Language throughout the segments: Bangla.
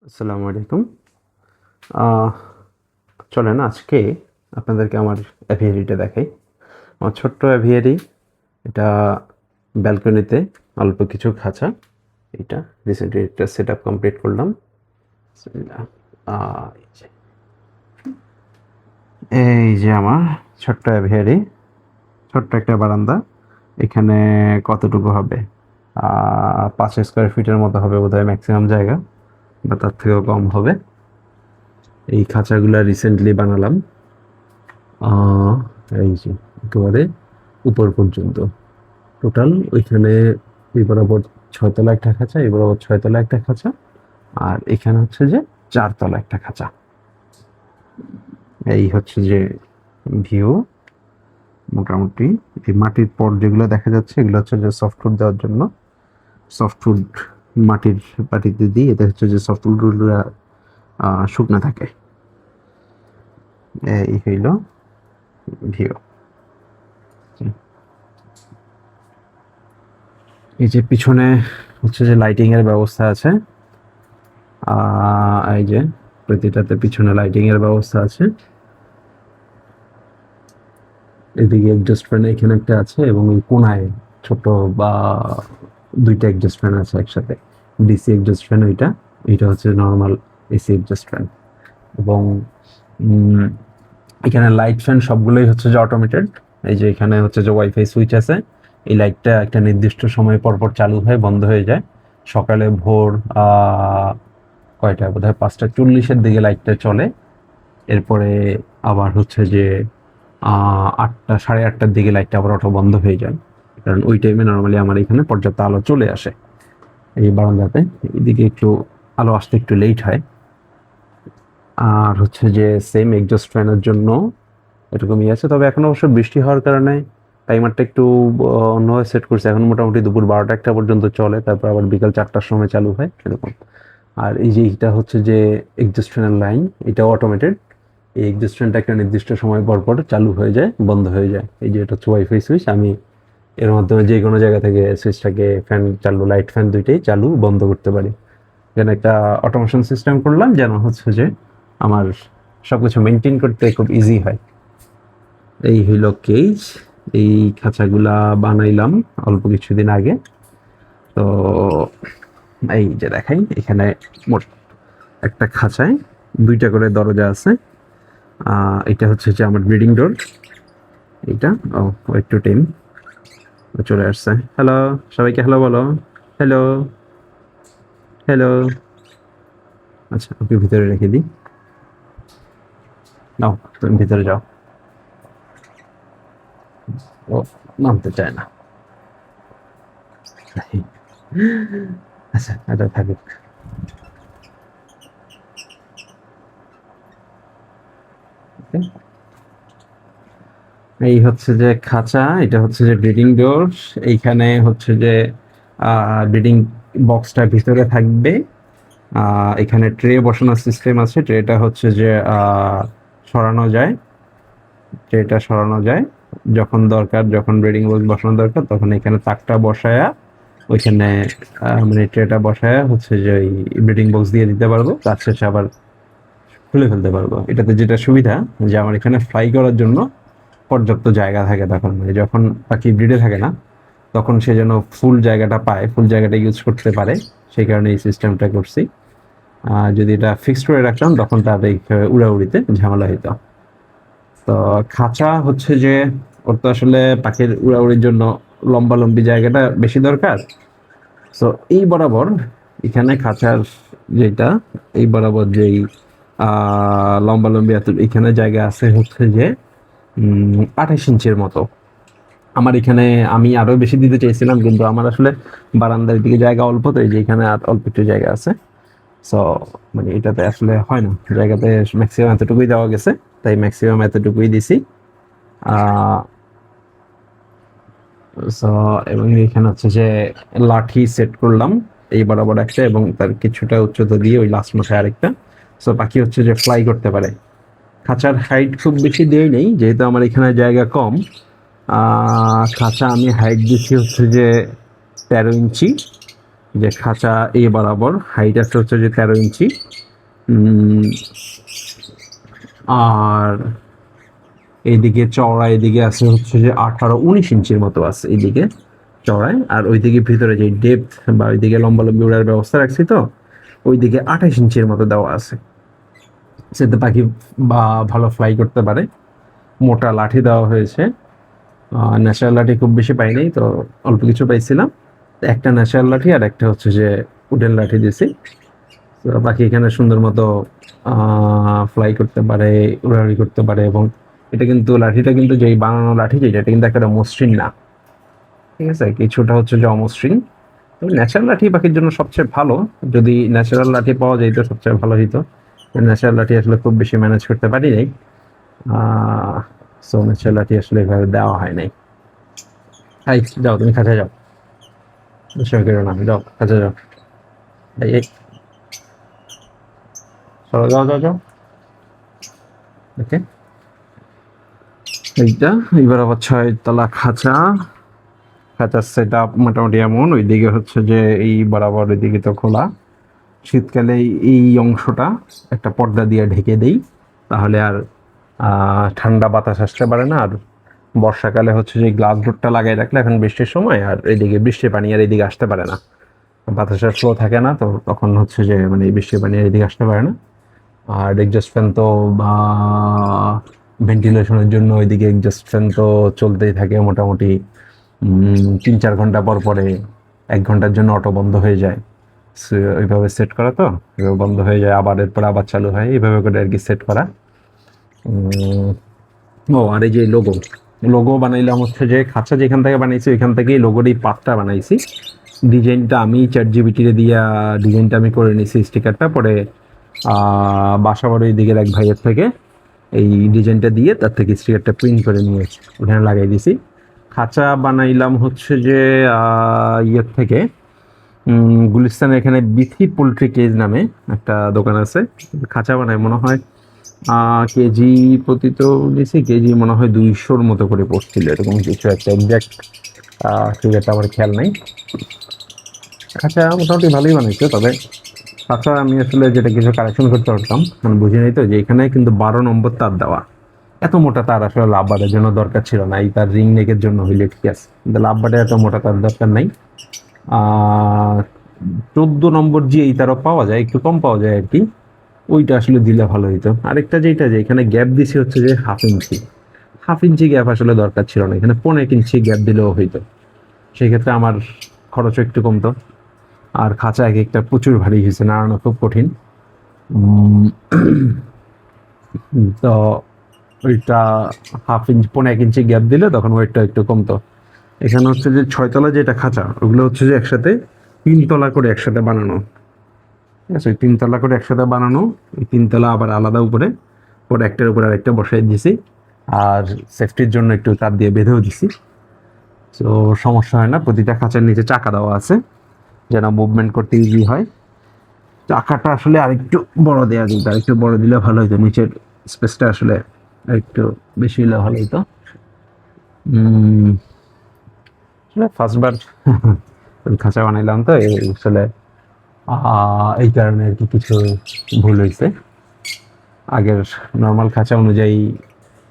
আসসালামু আলাইকুম। আহ চলেন আজকে আপনাদেরকে আমার অ্যাভিয়ারিটা দেখাই। আমার ছোট্ট অ্যাভিয়ারি, এটা ব্যালকনিতে অল্প কিছু খাঁচা। এইটা রিসেন্টলি একটা সেটআপ কমপ্লিট করলাম। বিসমিল্লাহ। এই যে আমার ছোট্ট অ্যাভিয়ারি, ছোট্ট একটা বারান্দা। এখানে কতটুকু হবে? ৫ স্কোয়ার ফিটের মতো হবে বোধহয় ম্যাক্সিমাম জায়গা, বা তার থেকেও কম হবে। এই খাঁচাগুলা রিসেন্টলি বানালাম। এই যে একেবারে উপর পর্যন্ত টোটাল ওইখানে এই বরাবর ৬ তলা একটা খাঁচা, এই বরাবর ৬ তলা একটা খাঁচা, আর এখানে হচ্ছে যে ৪ তলা একটা খাঁচা। এই হচ্ছে যে ভিউ। মোটামুটি এই মাটির পট যেগুলো দেখা যাচ্ছে এগুলো হচ্ছে যে সফটউড দেওয়ার জন্য। সফটউড মাটির পাটিতে দিই, এতে হচ্ছে যে সফটউডগুলো শুকনা থাকে। এই হইল ভিউ। এই যে পিছনে হচ্ছে যে লাইটিং এর ব্যবস্থা আছে। এই যে প্রতিটাতে পিছনে লাইটিং এর ব্যবস্থা আছে। এদিকে এডজাস্ট ফ্যান এখানে একটা আছে, এবং এই কোনায় ছোট বা ২টা এডজাস্ট ফ্যান আছে একসাথে। ডিসি এডজাস্ট ফ্যান ওইটা, এটা হচ্ছে নরমাল এসি এডজাস্ট ফ্যান। এবং উম, এখানে লাইট ফ্যান সবগুলোই হচ্ছে যে অটোমেটেড। এই যে এখানে হচ্ছে যে ওয়াইফাই সুইচ আছে। এই লাইটটা একটা নির্দিষ্ট সময় পর পর চালু হয়ে বন্ধ হয়ে যায়। সকালে ভোর কয়টা বোধহয় ৫টা ৪০-এর দিকে লাইটটা চলে। এরপরে আবার হচ্ছে যে ৮টা ৮:৩০-টার দিকে লাইটটা আবার অটো বন্ধ হয়ে যায়, কারণ ওই টাইমে নর্মালি আমার এখানে পর্যাপ্ত আলো চলে আসে এই বারান্দাতে। এদিকে একটু আলো আসতে একটু লেট হয়। আর হচ্ছে যে সেম এক্সজস্ট ফ্যানের জন্য এরকমই আছে, তবে এখন অবশ্য বৃষ্টি হওয়ার কারণে টাইমারটা একটু অন্যভাবে সেট করছে। এখন মোটামুটি দুপুর ১২টা-১টা পর্যন্ত চলে, তারপর আবার বিকাল ৪টার সময় চালু হয় এরকম। আর এই যে এটা হচ্ছে যে এক্সজস্ট ফ্যানের লাইন, এটাও অটোমেটেড। এই এক্সজস্ট ফ্যানটা একটা নির্দিষ্ট সময় পর পর চালু হয়ে যায়, বন্ধ হয়ে যায়। এই যে এটা হচ্ছে ওয়াইফাই সুইচ, আমি এর মাধ্যমে যে কোনো জায়গা থেকে সুইচটাকে ফ্যান চালু, লাইট ফ্যান দুইটাই চালু বন্ধ করতে পারি। এখানে একটা অটোমেশন সিস্টেম করলাম যেন হচ্ছে যে আমার সবকিছু মেনটেন করতে খুব ইজি হয়। এই হইল কেজ। এই খাঁচাগুলা বানাইলাম অল্প কিছুদিন আগে। তো এই যে দেখাই, এখানে মোট একটা খাঁচায় ২টা করে দরজা আছে। এটা হচ্ছে যে আমার ব্রিডিং ডোর। এইটা একটু টেম চলে আসছে। হ্যালো, সবাইকে হ্যালো বলো। Hello, hello. আচ্ছা, ওকে ভিতরে রেখে দিই। নাও, তুমি ভিতরে যাও। ও নামতে চায় না। আচ্ছা, এটা থাকুক। Okay? এই হচ্ছে যে খাঁচা, এটা হচ্ছে যে ব্রিডিং ডোর। এইখানে হচ্ছে যে ব্রিডিং বক্সটা ভিতরে থাকবে। এখানে ট্রে বসানোর সিস্টেম আছে। ট্রেটা হচ্ছে যে সরানো যায়। ট্রেটা সরানো যায় যখন দরকার, যখন ব্রিডিং বক্স বসানো দরকার তখন এখানে তাকটা বসায়া ওইখানে মানে ট্রেটা বসায়া হচ্ছে যে ওই ব্রিডিং বক্স দিয়ে দিতে পারবো। কাজ শেষে আবার খুলে ফেলতে পারবো। এটাতে যেটা সুবিধা, যে আমার এখানে ফ্লাই করার জন্য পর্যাপ্ত জায়গা থাকে। তখন মানে যখন পাখি ব্রিডে থাকে না, তখন সে যেন ফুল জায়গাটা পায়, ফুল জায়গাটা ইউজ করতে পারে, সেই কারণে এই সিস্টেমটা করছি। যদি এটা ফিক্সড করে রাখতাম তখন তার এই উড়াউড়িতে ঝামেলা হইতো। তো খাঁচা হচ্ছে যে ওর তো আসলে পাখির উড়াউড়ির জন্য লম্বালম্বি জায়গাটা বেশি দরকার। তো এই বরাবর এখানে খাঁচার যেটা, এই বরাবর যেই লম্বালম্বি এত এখানে জায়গা আছে হচ্ছে যে ২৮ ইঞ্চির মতো। আমার এখানে আমি আরো বেশি দিতে চাইছিলাম, কিন্তু আমার আসলে বারান্দার দিকে জায়গা অল্প, তো এই যে এখানে আর অল্প একটু জায়গা আছে। সো মানে এটাতে আসলে হয় না, জায়গাতে ম্যাক্সিমাম এতটুকুই দেওয়া গেছে, তাই ম্যাক্সিমাম এতটুকুই দিছি। সো এবং এখানে হচ্ছে যে লাঠি সেট করলাম এই বরাবর একটা, এবং তার কিছুটা উচ্চতা দিয়ে ওই লাস্ট মাথায় আরেকটা। সো পাখি হচ্ছে যে ফ্লাই করতে পারে। খাঁচার হাইট খুব বেশি দেই নেই, যেহেতু আমার এখানে জায়গা কম। খাঁচা আমি হাইট দিচ্ছি হচ্ছে যে ১৩ ইঞ্চি, যে খাঁচা এ বরাবর হাইট আছে হচ্ছে যে 13 ইঞ্চি, আর এইদিকে চওড়া এদিকে আছে হচ্ছে যে 18-19 ইঞ্চির মতো আছে এইদিকে চওড়ায়, আর ওইদিকে ভিতরে যে ডেপথ বা ওইদিকে লম্বালম্বি উড়ার ব্যবস্থা রাখছি, তো ওইদিকে 28 ইঞ্চির মতো দেওয়া আছে, সেটা পাখি বা ভালো ফ্লাই করতে পারে। মোটা লাঠি দেওয়া হয়েছে, ন্যাচারাল লাঠি খুব বেশি পাইনি, তো অল্প কিছু পাইছিলাম। একটা ন্যাচারাল লাঠি আর একটা হচ্ছে যে উডেন লাঠি দিয়েছি। তো পাখি এখানে সুন্দর মতো ফ্লাই করতে পারে, উড়াউড়ি করতে পারে। এবং এটা কিন্তু লাঠিটা কিন্তু যেই বানানো লাঠি যেটা, এটা কিন্তু একটা মসৃণ না, ঠিক আছে, কিছুটা হচ্ছে যে অমসৃণ। ন্যাচারাল লাঠি পাখির জন্য সবচেয়ে ভালো, যদি ন্যাচারাল লাঠি পাওয়া যেত সবচেয়ে ভালো হইতো। ন্যাচারাল লাঠি আসলে খুব বেশি ম্যানেজ করতে পারি নাই, সো ন্যাচারাল লাঠি আসলে এভাবে দেওয়া হয় নাই। হাই, যাও তুমি খাঁচা যাও, বিষয় করো না, যাও খাঁচা যাও। এই চলো, যাও যাও যাও। ওকে, এইটা এইবার আবার 6 তলা খাঁচা। খাঁচার সেট আপ মোটামুটি এমন, ওইদিকে হচ্ছে যে এই বরাবর ওইদিকে তো খোলা। শীতকালে এই অংশটা একটা পর্দা দিয়ে ঢেকে দেই, তাহলে আর ঠান্ডা বাতাস আসতে পারে না। আর বর্ষাকালে হচ্ছে যে গ্লাস ডোরটা লাগাই রাখলে এখন বৃষ্টির সময় আর এদিকে বৃষ্টির পানি আর এদিকে আসতে পারে না, বাতাসের ফ্লো থাকে না, তো তখন হচ্ছে যে মানে বৃষ্টির পানি আর এদিকে আসতে পারে না। আর এক্সস্ট ফ্যান তো বা ভেন্টিলেশনের জন্য ওইদিকে এক্সস্ট ফ্যান তো চলতেই থাকে মোটামুটি 3-4 ঘন্টা পর পরে। 1 ঘন্টার জন্য অটো বন্ধ হয়ে যায়, ওইভাবে সেট করা, তো এভাবে বন্ধ হয়ে যায়, আবার এরপর আবার চালু হয়, এইভাবে করে আর কি সেট করা। ও আর এই যে লোগো, লোগো বানাইলাম হচ্ছে যে খাঁচা যেখান থেকে বানাইছি ওইখান থেকেই লোগোর এই পাতটা বানাইছি। ডিজাইনটা আমি ChatGPT-তে দিয়া ডিজাইনটা আমি করে নিছি, স্টিকারটা পরে বাসাবাড়ির দিকের এক ভাইয়ের থেকে এই ডিজাইনটা দিয়ে তার থেকে স্টিকারটা প্রিন্ট করে নিয়ে ওখানে লাগাই দিছি। খাঁচা বানাইলাম হচ্ছে যে ইয়ের থেকে গুলিস্তানের এখানে বিথি পোলট্রি কেজ নামে একটা দোকান আছে, খাঁচা বানায় মনে হয় কেজি প্রতি তো নিয়েছি, কেজি মনে হয় 200-র মতো করে পড়ছিল, এরকম কিছু একটা এক্সাক্ট ফিগারটা আমার খেয়াল নাই। খাঁচা মোটামুটি ভালোই বানাইছে, তবে খাঁচা আমি আসলে যেটা কিছু কারেকশন করতে পারতাম, আমি বুঝি নাই তো যে এখানে কিন্তু 12 নম্বর তার দেওয়া, এত মোটা তার আসলে লাভবারের জন্য দরকার ছিল না। এই তার রিং নেকের জন্য হইলে ঠিক আছে, কিন্তু লাভবারে এত মোটা তার দরকার নাই। 14 নম্বর যে এই তারও পাওয়া যায়, একটু কম পাওয়া যায় আর কি, ওইটা আসলে দিলে ভালো হইতো। আরেকটা যেটা যে এখানে গ্যাপ দিছি হচ্ছে যে 1/2 ইঞ্চি, 1/2 ইঞ্চি গ্যাপ আসলে দরকার ছিল না, এখানে 15 ইঞ্চি গ্যাপ দিলেও হইতো, সেই ক্ষেত্রে আমার খরচও একটু কমতো। আর খাঁচা এক একটা প্রচুর ভারী হয়েছে, নাড়ানো খুব কঠিন। তো ওইটা 1/2 ইঞ্চি 15 ইঞ্চি গ্যাপ দিলে তখন ওয়েটটা একটু কমতো। এখানে হচ্ছে যে 6 তলা যেটা খাঁচা, ওগুলো হচ্ছে যে একসাথে 3 তলা করে একসাথে বানানো, ঠিক আছে, 3 তলা করে একসাথে বানানো। এই 3 তলা আবার আলাদা উপরে, পরে একটার উপর আরেকটা বসাই দিছি, আর সেফটির জন্য একটু তার দিয়ে বেঁধেও দিছি। তো সমস্যা হয় না, প্রতিটা খাঁচার নিচে চাকা দেওয়া আছে যেন মুভমেন্ট করতে ইজি হয়। চাকাটা আসলে আরেকটু বড় দেওয়া যেত, আরেকটু বড় দিলে ভালো হতো, নিচের স্পেসটা আসলে একটু বেশি হলে ভালো হতো। ফার্স্টবার খাঁচা বানাইলাম তো আসলে এই কারণে আর কি কিছু ভুল হয়েছে। আগের নর্মাল খাঁচা অনুযায়ী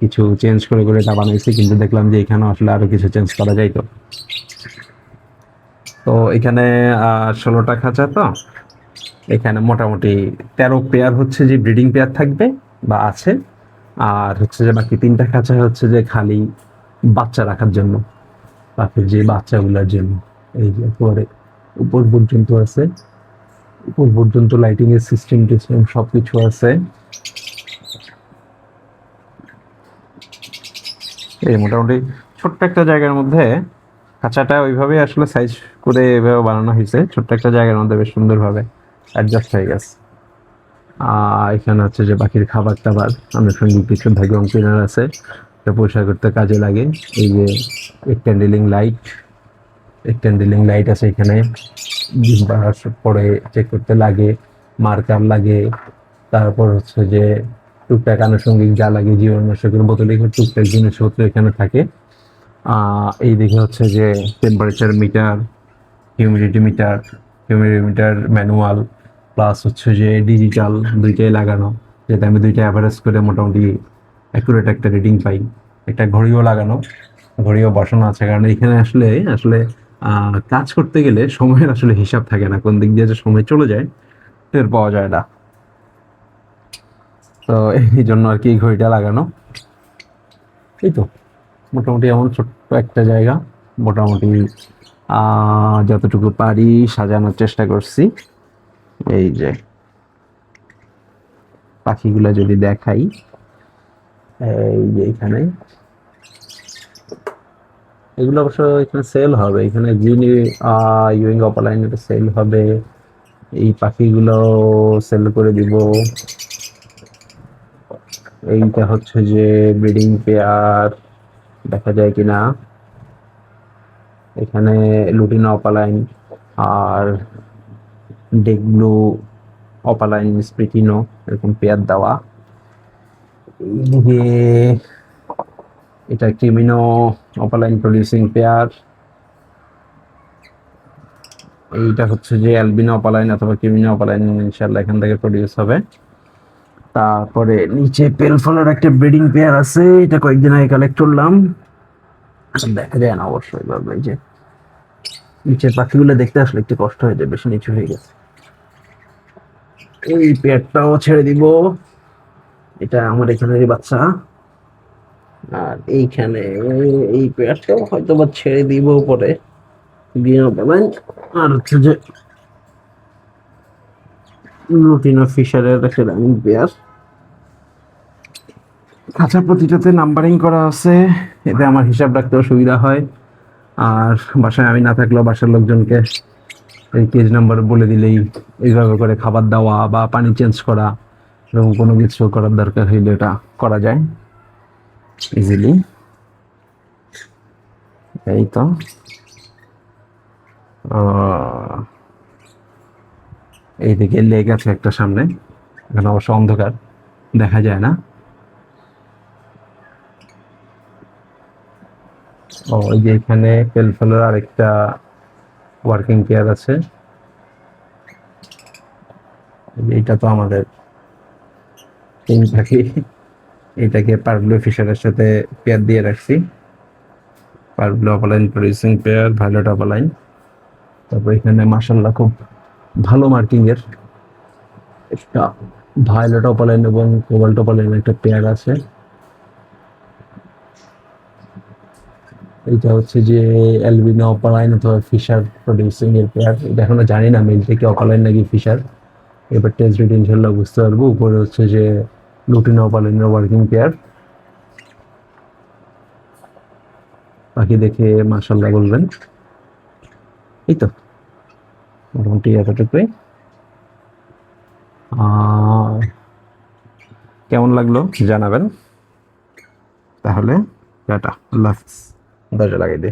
কিছু চেঞ্জ করে করে এটা বানাইছি, কিন্তু দেখলাম যে এখানে আসলে আরো কিছু চেঞ্জ করা যাইতো। তো এখানে 16টা খাঁচা, তো এখানে মোটামুটি 13 পেয়ার হচ্ছে যে ব্রিডিং পেয়ার থাকবে বা আছে, আর হচ্ছে যে বাকি 3টা খাঁচা হচ্ছে যে খালি বাচ্চা রাখার জন্য, পাখির যে বাচ্চাগুলোর জন্য। এই যে পরে উপর পর্যন্ত আছে, উপর পর্যন্ত লাইটিং এর সিস্টেম টিস্টেম সবকিছু আছে। এই মোটামুটি ছোট্ট একটা জায়গার মধ্যে খাঁচাটা ওইভাবে আসলে সাইজ করে এভাবে বানানো হয়েছে, ছোট্ট একটা জায়গার মধ্যে বেশ সুন্দরভাবে অ্যাডজাস্ট হয়ে গেছে। এখানে হচ্ছে যে পাখির খাবার টাবার আনুষঙ্গিক কিছু ভ্যাকুয়াম ক্লিনার আছে, এটা পরিষ্কার করতে কাজে লাগে। এই যে এক্সটেন্ডিলিং লাইট, এক্সটেন্ডিলিং লাইট আছে এখানে, পরে চেক করতে লাগে, মার্কার লাগে, তারপর হচ্ছে যে টুকটাক আনুষঙ্গিক যা লাগে, জীবাণুনাশকের বোতল, এখানে টুকটাক জিনিসপত্র এখানে থাকে। এই দিকে হচ্ছে যে temperature meter, humidity meter, humidity meter manual plus হচ্ছে যে ডিজিটাল, দুইটাই লাগানো, যাতে আমি দুইটা অ্যাভারেজ করে মোটামুটি অ্যাকুরেট একটা রিডিং পাই। একটা ঘড়িও লাগানো, ঘড়িও বসানো আছে, কারণ এখানে আসলে আসলে কাজ করতে গেলে সময়ের আসলে হিসাব থাকে না, কোন দিক দিয়ে যে সময় চলে যায় টের পাওয়া যায় না। তো এই জন্য আর কি এই ঘড়িটা লাগানো। এই তো মোটামুটি এমন ছোট্ট একটা জায়গা, মোটামুটি যতটুকু পারি সাজানোর চেষ্টা করছি। এই যে পাখিগুলা যদি দেখাই, এই যে এখানে এগুলো অবশ্য এখানে সেল হবে, এখানে জিনি ইউইং অপালাইন এটা সেল হবে, এই পাখিগুলো সেল করে দিব। এইটা হচ্ছে যে ব্রিডিং পেয়ার, দেখা যায় কিনা। এখানে লুটিনো অপালাইন আর ডেগব্লু অপালাইন স্প্রিটিনো এরকম পেয়ার দেওয়া। এইদিকে এটা ক্রিমিনো অপালাইন প্রডিউসিং পেয়ার, এইটা হচ্ছে যে অ্যালবিনো অপালাইন অথবা ক্রিমিনো অপালাইন, ইনশাআল্লাহ এখান থেকে প্রডিউস হবে। তারপরে নিচে পেলফলের একটা ব্রিডিং পেয়ার আছে, এটা কয়েকদিন আগে কালেক্ট করলাম, দেখা যায় না অবশ্যই ভাবে। এই যে নিচের পাখিগুলো দেখতে আসলে একটু কষ্ট হয়ে যায়, বেশি নিচু হয়ে গেছে। এই পেয়ারটাও ছেড়ে দিব, এটা আমার এখানেরই বাচ্চা। আর এইখানে এই পেয়ারটাও হয়তো বা ছেড়ে দিব পরে, দিয়ে পাবেন। আর হচ্ছে যে লুটিনো ফিশারের একটা রানিং পেয়ার, খাঁচা প্রতিটাতে নাম্বারিং করা আছে, এতে আমার হিসাব রাখতেও সুবিধা হয়। আর বাসায় আমি না থাকলেও বাসার লোকজনকে এই কেজ নাম্বার বলে দিলেই এইভাবে করে খাবার দেওয়া বা পানি চেঞ্জ করা এবং কোনো কিছু করার দরকার হইলে এটা করা যায় ইজিলি। এই তো এইদিকে লেগ আছে একটা সামনে, এখানে অবশ্য অন্ধকার দেখা যায় না। ও এই যে এখানে পেলফেলের আরেকটা ওয়ার্কিং পেয়ার আছে, এইটা তো আমাদের তিন পাখি, এটাকে পারব্লু ফিশারের সাথে পেয়ার দিয়ে রাখছি। Parblue opaline producing pair, violet opaline. তারপর এখানে মাশাআল্লাহ খুব ভালো মার্কিং এর একটা ভায়োলেট অপালাইন এবং কোবাল্ট অপালাইন একটা পেয়ার আছে। এইটা হচ্ছে যে অ্যালবিনো অপালাইন অথবা ফিশার প্রডিউসিং এর পেয়ার, এটা এখনো জানি না মেল থেকে অপালাইন নাকি ফিশার, এবার টেস্ট রিড ইনশাল্লাহ বুঝতে পারবো। উপরে হচ্ছে যে লুটিনো অপালাইনের ওয়ার্কিং পেয়ার। পাখি দেখে মাশাআল্লাহ বলবেন। এই তো মোটামুটি এতটুকুই। কেমন লাগলো জানাবেন। তাহলে টাটা, আল্লাহ হাফিজ। দরজা লাগাই দে।